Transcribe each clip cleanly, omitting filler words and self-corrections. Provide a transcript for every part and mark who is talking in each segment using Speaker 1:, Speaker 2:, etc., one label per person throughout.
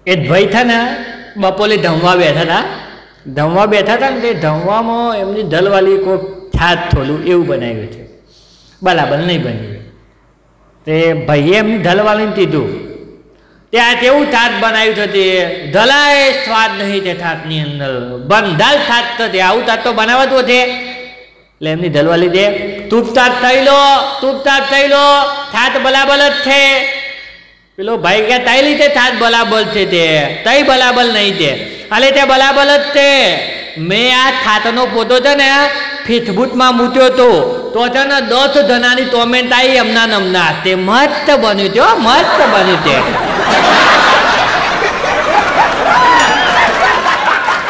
Speaker 1: એ ભાઈ था ને બપોરે ધમવા બેઠા હતા ને તે ધમવામાં એમની ધલવાળી કોઈ છાત થોડું એવું બનાવ્યું છે, બરાબર નહીં બન્યું. તે ભાઈએ એમની ધલવાળીને કીધું ત્યાં કેવું થાત બનાવ્યું છે, તે ધલાય સ્વાદ નહીં તે થાતની અંદર, બંધાલ થાત તો તે આવું થાત તો બનાવતું છે. એટલે એમની ધલવાળી દે તુપ થાત થઈ લો થાત બરાબર જ છે. પેલો ભાઈ કે તાઈ લીધે થાત બરાબર છે, તે તઈ બરાબર નહીં તે અલે તે બરાબર જ છે. મેં આ થાતનો ફોટો છે ને ફેસબુકમાં મૂક્યો હતો તો છે ને 10 જણાની કોમેન્ટ આવી એમના તે મસ્ત બન્યું છે, મસ્ત બન્યું છે.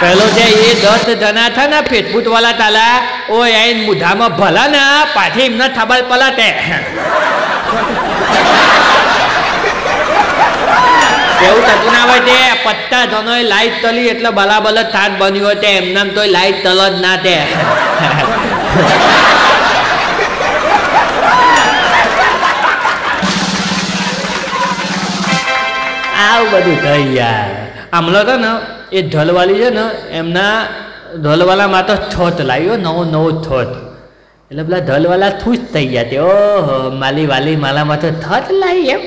Speaker 1: પેલો છે એ 10 જણા છે ને ફેસબુક વાળા તાલા ઓ એ મુઢામાં ભલા ને પાછી એમને ખબર પલાતે. એવું થતું ના હોય તે 50 જણોએ લાઈટ તલી એટલે બરાબર જ થાત બન્યું હોય તે એમને તો લાઈટ તલ જ ના તે. આવું બધું થઈ યાર. આમલો તો ને એ ઢલવાળી છે ને એમના ઢલવાળામાં તો થોત લાવ્યો નવો થોત. એટલે પેલા ઢલવાળા ખુશ થઈ ગયા તે ઓહો માલી માલામાં તો થોત લાવી એમ.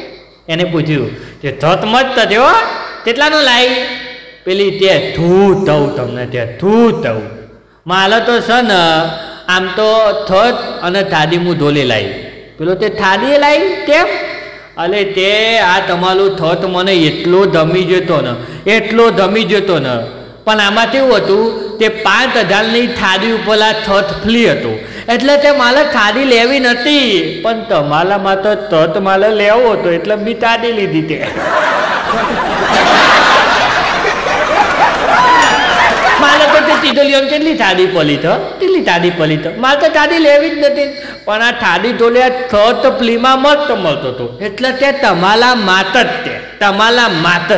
Speaker 1: એને પૂછ્યું કે થોત મત થયો કેટલાનો લાવી? પેલી તે થૂ તમને તે થૂ માલો તો છે ને આમ તો થોત અને થાદી હું ધોલી લાવી. પેલો તે થાદી લાવી કેમ? અલે તે આ તમારું થોત મને એટલો ધમી જતો ને પણ આમાં કેવું હતું તે 5000ની થાદી ઉપર આ થોત ફ્લી હતું એટલે તે મારે થાદી લેવી નથી પણ તમારામાં તો થોત મારે લેવો હતો એટલે બી થાદી લીધી તે. મારે તો તે તીધોલીઓને કેટલી થાદી પલી તો મારે તો થાદી લેવી જ નથી પણ આ થાદી ધોલે થોત ફ્લીમાં મસ્ત મળતો હતો એટલે તે તમારા માત જ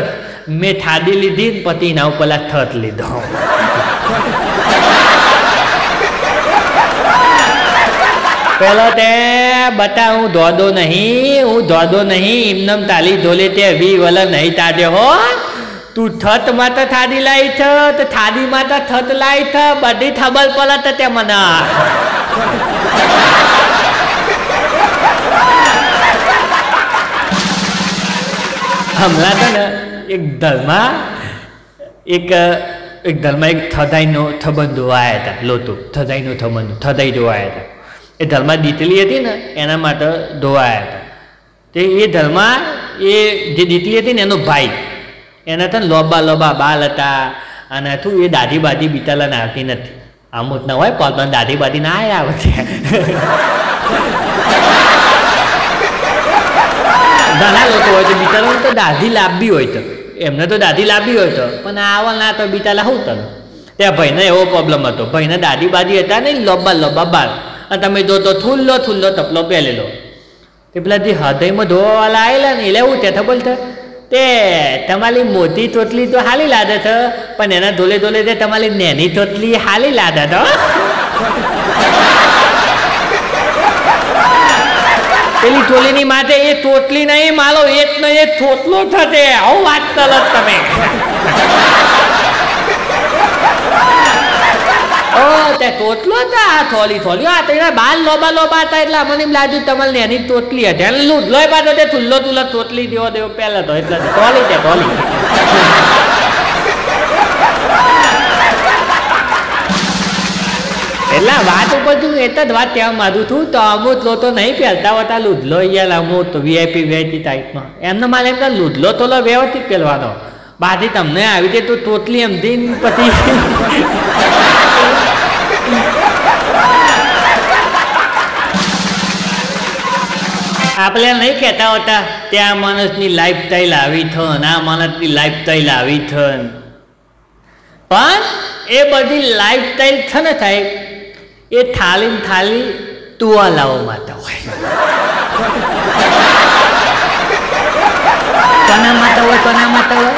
Speaker 1: મેં થાદી લીધી ને પછી ના પેલા થત લીધો. પેલો તે બતા હું ધોધો નહીં એમનમ તાલી ધોલે તે વી વલ નહીં તાડ્યો હો. તું થત માં તો થાદી લાવી છે તો થાદી માં તો થત લાવી છે બધી ખબર પડે તે મને. હમણાં તો ને એક ધર્મમાં એક થદાઈનો થબંધ ધોવાયા હતા લોતો થદાઈ ધોવાયા હતા. એ ધર્મા દીતલી હતી ને એના માટે ધોવાયા હતા. તે એ ધર્મા એ જે દીતલી હતી ને એનો ભાઈ એના તો લોબા બાલ હતા અને તું એ દાઢી બાધી બીતાલા આવતી નથી. અમુક ના હોય પણ દાઢી બાધી ના આવે છે. ઘણા લોકો હોય છે બીતાલા તો દાઢી લાંબી હોય તો એમને તો દાઢી લાંબી હોય તો પણ આવા ના તો બીતાલા શું તને. ત્યાં ભાઈને એવો પ્રોબ્લેમ હતો, ભાઈને દાઢી બાધી હતા ને લોબા બાલ અને તમે જો તો થુલ્લો તપલો પહેરેલો. તે પેલા જે હૃદયમાં ધોવાવાળા આવેલા ને એટલે એવું તે ખબર છે તે તમારી મોટી તોતલી તો હાલી લાદે છે પણ એના ધોલે તે તમારી નેની તોતલી હાલી લાદે તો. પેલી ટોલીની માટે એ તોતલી નહીં માલો એક ને એક થોતલો થશે. આવું વાત કરો તમે. ઓ તે તોતલો હતા આ થોલી આ તેના બાલ લોબા હતા એટલે મને એમ લાગ્યું તમારે એની તોતલી હતી અને લોહી પાછો તે તુલ્લો તોતલી દેવો પહેલા તો એટલે ટોલી. એટલે વાત ઉપર તું એક જ વાત કહેવા માંગુ છું તો અમુક લોકો નહીં પહેરતા હોતા લુધલો યાર અમુક વીઆઈપી ટાઈપમાં એમને મારે એમ લુધલો થોડો વ્યવસ્થિત પહેરવાનો. બાકી તમને આવી રીતે તું તોતલી એમ દિન પછી આપણે નહીં કહેતા હોતા ત્યાં માણસની લાઈફ સ્ટાઈલ આવી થન આ માણસની લાઈફ સ્ટાઈલ આવી થન પણ એ બધી લાઈફ સ્ટાઈલ છે ને સાહેબ એ થાળી તુવાલાઓ માટે હોય. કોના માટે હોય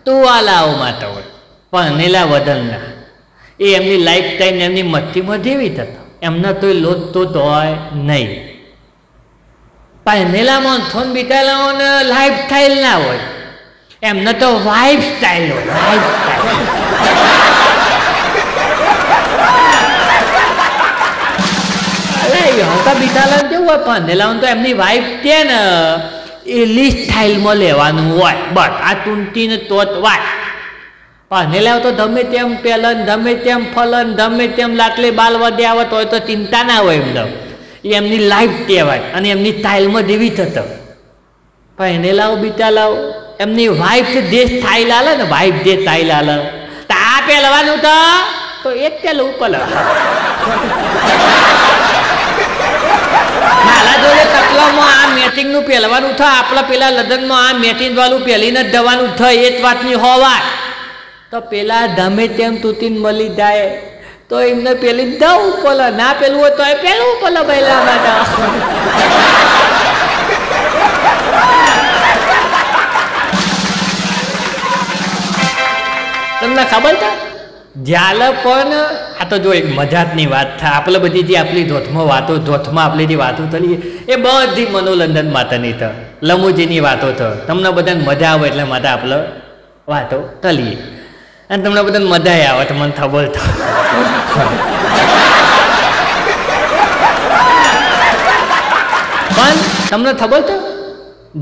Speaker 1: તુવાલાઓ માટે હોય ભણેલા વદનના. એ એમની લાઈફ સ્ટાઈલ એમની મસ્તીમાં જેવી થતો એમના તો લોટ તો હોય નહીં. પહેરેલા માણસો બીતાલાઓને લાઈફ સ્ટાઈલ ના હોય એમને તો વાઇફ સ્ટાઇલ હોય, વાઇફ સ્ટાઇલ. હતા બિચારા કેવું હોય પહેરેલા તો એમની વાઇફ છે ને એલી સ્ટાઇલમાં લેવાનું હોય. બસ આ ટૂંટી ને તોત વાય પહેરેલા તો ગમે તેમ પેલન, ગમે તેમ ફલન, ગમે તેમ લાટલી બાલ વધ્યા આવત હોય તો ચિંતા ના હોય. એ એમની લાઈફ કહેવાય અને એમની સ્ટાઇલમાં જેવી થતો. પહેરેલા બિચારા એમની વાઇફ જે સ્ટાઇલ આલે ને, વાઇફ જે સ્ટાઇલ આલે આ પહેરવાનું તો એક પેલું ઉપર મારા જોડે તકલામાં આ મેચિંગનું પહેરવાનું થાય, આપણા પેલા લગ્નમાં આ મેચિંગ વાળું પહેરીને જ જવાનું થાય. એ જ વાતની હોવા તો પેલા ગમે તેમ તૂટીને મળી જાય તો એમને પેલી દઉં પડે, ના પેલું હોય તો એ પેલું પડે પહેલા માટે. તમને ખબર છે જ્યારે પણ આ તો જો એક મજાકની વાત થાય, આપણે બધી જે આપણી ધોથમાં વાતો, ધોથમાં આપણે જે વાતો થતી એ બધી મનોરંજન માટેની થ, લમુજીની વાતો થ. તમને બધાને મજા આવે એટલે માટે આપણે વાતો થલીએ અને તમને બધાને મજા આવે તો મને ખબર તો. પણ તમને ખબર તો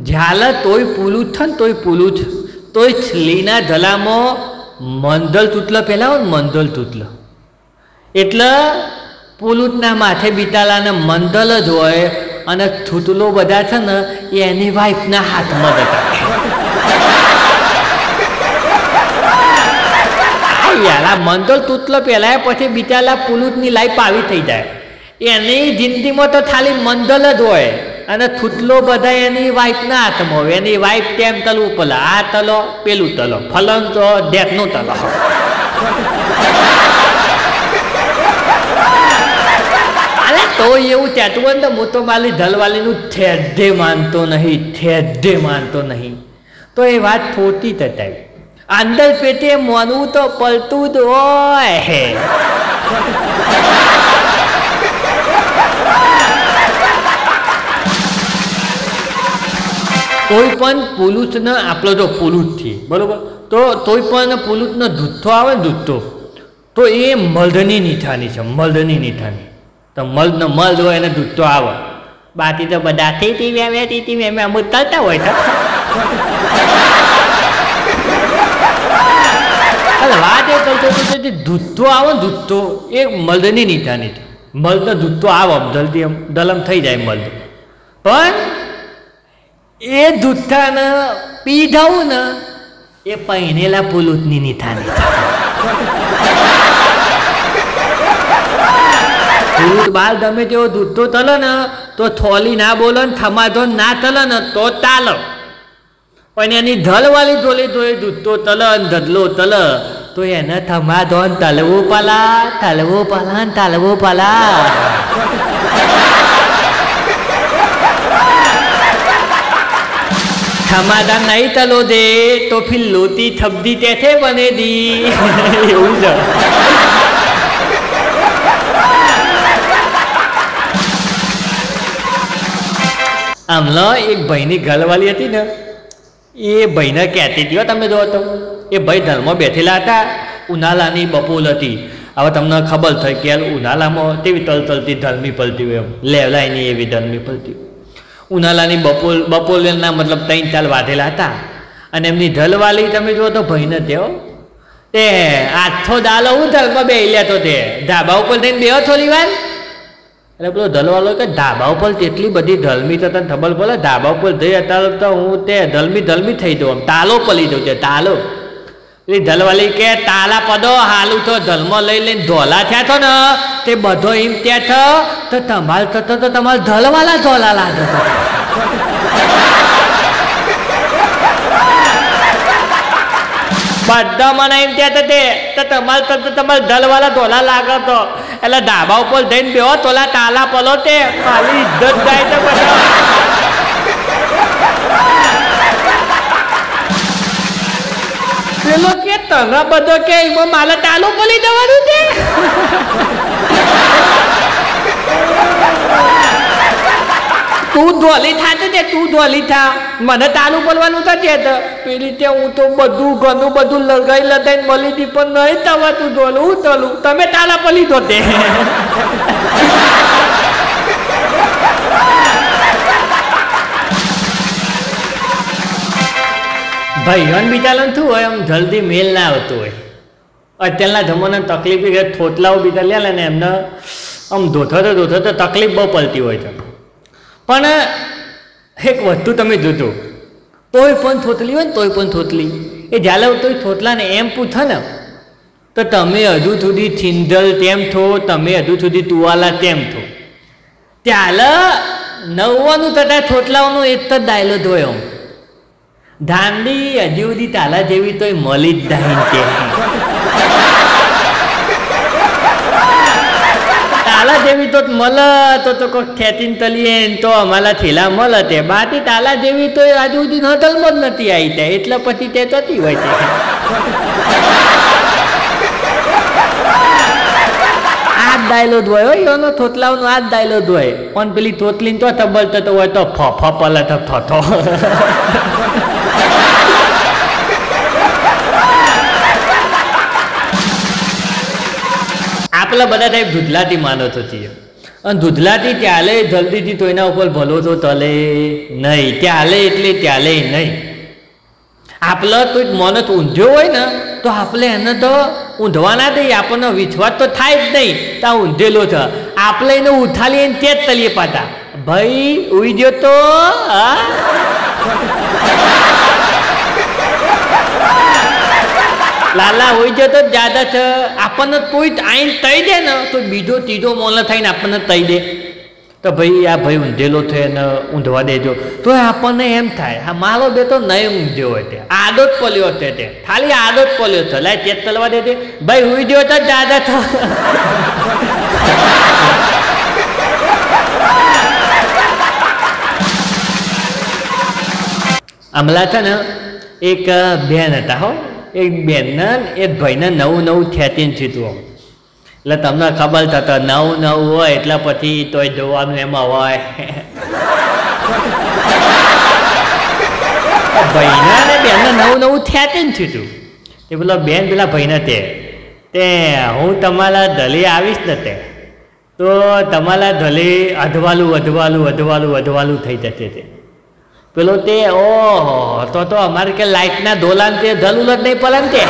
Speaker 1: જ્યારે તોય પૂલું છે ને તોય પૂલું જ, તોય છલીના જલામાં મંદલ તૂટલો પેલા હોય ને, મંદલ તૂટલો એટલે પુલુટના માથે બિટાલાને મંદલ જ હોય અને થૂતલો બધા છે ને એ એની વાઈફના હાથમાં જતા. યાર આ મંદલ તૂટલો પેલા પછી બિટાલા પુલુટની લાઈફ આવી થઈ જાય. એની જિંદગીમાં તો ખાલી મંદલ જ હોય અને થૂતલો બધા એની વાઈફના હાથમાં હોય. એની વાઈફ તેમ તલવું પેલા આ તલો પેલું તલો, ફલન તો ડેકનું તલો. અરે તો એવું કહેતું હોય ને તો હું તો મારી ધલવાલીનું ઠેડે માનતો નહીં, ઠેડે માનતો નહીં. તો એ વાત ખોટી થતા અંદર પેટે માનવું તો પડતું જ હોય. કોઈ પણ પુલુસને આપણો જો પુલુસ છે બરાબર, તો કોઈ પણ પુલુસનો જુથ્થો આવે ને જુથ્થો, તો એ મલ્દની નિઠાની છે, મલ્દની નિઠાની. તો મલ્દનો મલ્દ હોય એને જુથ્થો આવે. બાકી તો બધા તીતી મેમે અમુક કરતા હોય તો વાત એ કરતો હતો જે જુથ્થો આવે ને જુથ્થો એ મલ્દની નિઠાની છે. મલ્દનો જુથ્થો આવે જલ્દી એમ દલમ થઈ જાય મલ્દ, પણ એ જુથ્થાને પીધાવું ને એ પહેરેલા પુલુસની નિઠાની. પુલુસ બાર ગમે તેવો જુથ્થો તલે ને તો થોલી ના બોલે ને થમાધો ના તલે ને તો ચાલે, પણ એની ધલવાળી થોલી તો એ જુથ્થો તલે ને ધડલો તલે તો એને થમાધો ને તલવું પાલા, તલવું પાલા ને તલવું પાલા. समाधान नहीं तलो दे तो फिर लोती थपदी कैसे बने दी. એવું છે. આમલો એક ભાઈની ઘરવાળી હતી ને એ ભાઈને કહેતી હતી, તમે જો તો એ ભાઈ ધર્મમાં બેઠેલા હતા. ઉનાળાની બપોર હતી. હવે તમને ખબર થઈ કે ઉનાળામાં કેવી તલતલતી ધર્મી પડતી હોય, એમ લેવલાય નહીં એવી ધર્મી પડતી. ઉનાળાની બપોરના મતલબ 3-4 વાઢેલા હતા અને એમની ઢલવાલી તમે જુઓ તો ભાઈને તેઓ તે આઠો દાલો હું ધર્મમાં બે લેતો તે ધાબા ઉપર થઈને બેહો થોડી વાર. એટલે પેલો ઢલવાલો કે ધાબા ઉપર તેટલી બધી ઢલમી તો તને ખબર પડે, ધાબા ઉપર જઈ અત્યારે તો હું તે ઢલમી થઈ દઉં, આમ તાલો પલી દઉં છે તાલો. એટલે ઢલવાલી કે તાલા પદો હાલું તો ઢલમાં લઈ લઈને ધોલા થયા છો ને તે બધો એમ ત્યાં થયો તો તમારે થતો તો તમારે ઢલવાલા ધોલા લાગે. બધા મને એમ ત્યાં તે તો તમારે થતો તમારે ઢલવાલા ધોલા લાગે તો એટલે ધાબા ઉપર જઈને બેહો તોલા તાલા પલો તે મારી ઇજ્જત જાય તો બધા. પેલો કે તને બધો કે એમાં મારે તાલું પલી જવાનું છે. તું ધોલી થાતે તે તું ધોલી થા મને તારું બોલવાનું થશે તો પેલી તે હું તો બધું ઘણું બધું લગાઈ લગાઈને મળી હતી પણ નહીં થવા તું ધોલું હું ધોલું તમે તારા પલી ધોતે ભાઈ હન બિચારાને શું હોય આમ જલ્દી મેલ ના આવતું હોય અત્યારના જમાના તકલીફ થોતલાઓ બીજા લે ને એમને આમ ધોથો તો તકલીફ બહુ પડતી હોય છે પણ એક વસ્તુ તમે જોજો તોય પણ થોતલી હોય ને તોય પણ થોતલી એ જ્યારે તોય થોતલાને એમ પૂછે ને તો તમે હજુ સુધી થિંધલ તેમ થો તમે હજુ સુધી તુવાલા તેમ થો ત્યારે નવવાનું તથા થોતલાઓનો એક જ ડાયલોગ હોય આમ ધાંડી હજી સુધી તાલા જેવી તોય મળી જ ધાઈ કે તાલા જેવી તો મલ તો કોઈ ખેતીને તલીએ તો અમારા થેલા મલ તે બાકી તાલા જેવી તો આજુ સુધી હોટલમાં જ નથી આવી ત્યાં એટલે પછી તે થતી હોય છે આ જ ડાયલોગ હોય એનો થોતલાઓનો આ જ ડાયલોગ હોય પણ પેલી થોતલીને તો તબલ થતો હોય તો ફ પલટ થતો આપણા બધા ટાઈપ દૂધલાથી માનો થતી અને દૂધલાથી ચાલે જલ્દીથી તો એના ઉપર ભલો તો તલે નહીં ચાલે એટલે ચાલે નહીં આપણે તો મન તો ઊંધ્યો હોય ને તો આપણે એને તો ઊંધવા ના દઈએ આપણને વિશ્વાસ તો થાય જ નહીં ત્યાં ઊંધેલો છે આપણે એને ઉઠાલીએ તે જ તલીએ પાતા ભાઈ ઉઈ ગયો તો લાલા હોય છે તો જ્યાદા છે આપણને કોઈ આઈને તઈ દે ને તો બીજો ત્રીજો મોલ થઈને આપણને તઈ દે તો ભાઈ આ ભાઈ ઊંધેલો થયો ને ઊંધવા દેજો તો આપણને એમ થાય હા મારો બે તો નહીં ઊંધ્યો હોય તે આદત પલ્યો છે તે ખાલી આદત પલ્યો છે લાય તે તલવા દે ભાઈ હુઈ ગયો તો જ્યાદા થો હમણાં છે ને એક બેન હતા હો એક બેનને એક ભાઈને નવું ખેતીને સીધું એટલે તમને ખબર થતો નવું હોય એટલે પછી તોય જોવાનું એમાં હોય ભાઈના ને બેનને નવું ખેતીને સીધું એ પેલો બેન પેલા ભાઈને તે હું તમારા ધલી આવીશ ને તે તો તમારા ધલી અધવાલું થઈ જશે તે પેલો તે ઓહો તો અમારે કે લાઈટના દોલાન તે ધલુલ જ નહીં પડે ને તે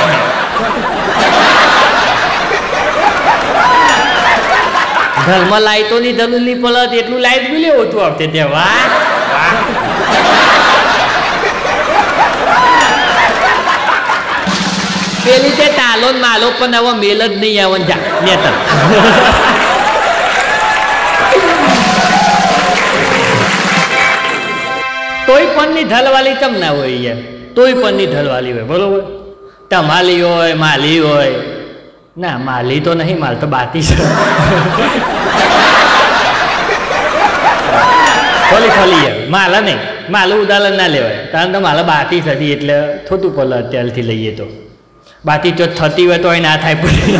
Speaker 1: ઘરમાં લાઈટોની ધલુલ નહીં પડે એટલું લાઈટ બિલ ઓછું આવશે તે વાહ પેલી તે તાલો માલો પણ હવે મેલ જ નહીં આવે જા નેતર તોય પણની ઢલવાલી તમ ના હોય યાર તોય પણની ઢલવાલી હોય બરોબર તમાલી હોય માલી હોય ના માલી તો નહીં માલ તો બાતી છે ખોલી યાર માલા નહીં માલું ઉદાહરણ ના લેવાય કારણ કે માલા બાતી થતી એટલે થોડું પડે અત્યારથી લઈએ તો બાતી જો થતી હોય તો એ ના થાય પડે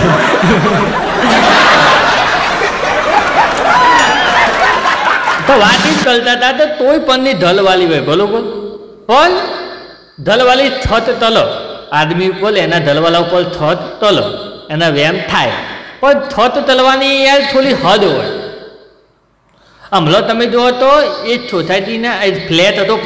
Speaker 1: તો વાત જ કરતા હતા તો તોય પણની ઢલવાલી હોય બરોબર પણ ઢલવાલી થત તલો આદમી ઉપર એના ઢલવાલા ઉપર થત તલો એના વેમ થાય પણ થત તલવાની યાર થોડી હદ હોય હમણાં તમે જુઓ તો એ સોસાયટીના ફ્લેટ હતો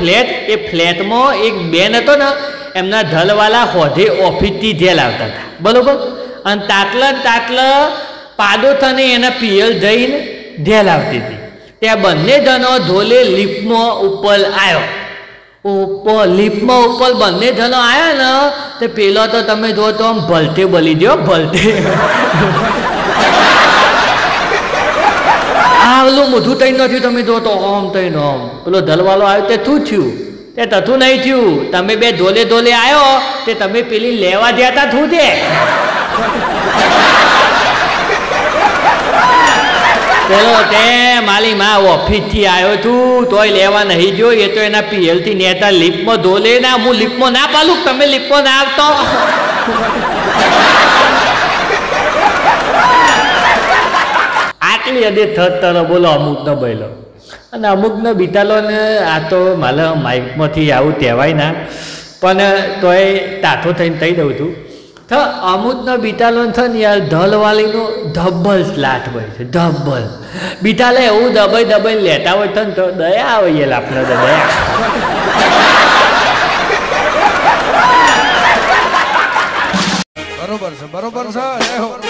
Speaker 1: એ ફ્લેટમાં એક બેન હતો ને એમના ઢલવાલા હોધે ઓફિસથી જેલ આવતા હતા બરોબર અને તાટલા પાદો થઈને એના પિયર જઈને જેલ આવતી હતી ત્યાં બંને જણો ધોલે લિફ્ટમાં ઉપર આવ્યો લિફ્ટમાં ઉપર બંને જણો આવ્યા ને તો પેલો તો તમે જો તો આમ ભલતે બલી દો ભલતે આવું મોઢું તઈ નથી તમે જો તો ઓમ તઈ ઓમ પેલો ઢલવાલો આવ્યો તે શું થયું તે તથું નહીં થયું તમે બે ધોલે આવ્યો તે તમે પેલી લેવા જતા થયું તે પેલો તે માલી માં ઓફિસથી આવ્યો છું તોય લેવા નહીં જો એ તો એના પીએલથી નેતા લિફ્ટમાં ધોલે ના હું લિફ્ટમાં ના પાલું તમે લિફ્ટમાં ના આવતો આટલી હદે થત બોલો અમુક ન બોલો અને અમુકનો બીટાલોને આ તો મારે માઇકમાંથી આવું કહેવાય ના પણ તોય ટાઠો થઈને કહી દઉં છું તો અમુકનો બીટાલોન છે ને યાર ઢલવાલીનું ધબ્બલ સ્લાટ હોય છે ધબ્બલ બીટાલે એવું દબાઈ દબાઈને લેતા હોય છે ને તો દયા આવે યાર આપણે તો દયા
Speaker 2: બરોબર છે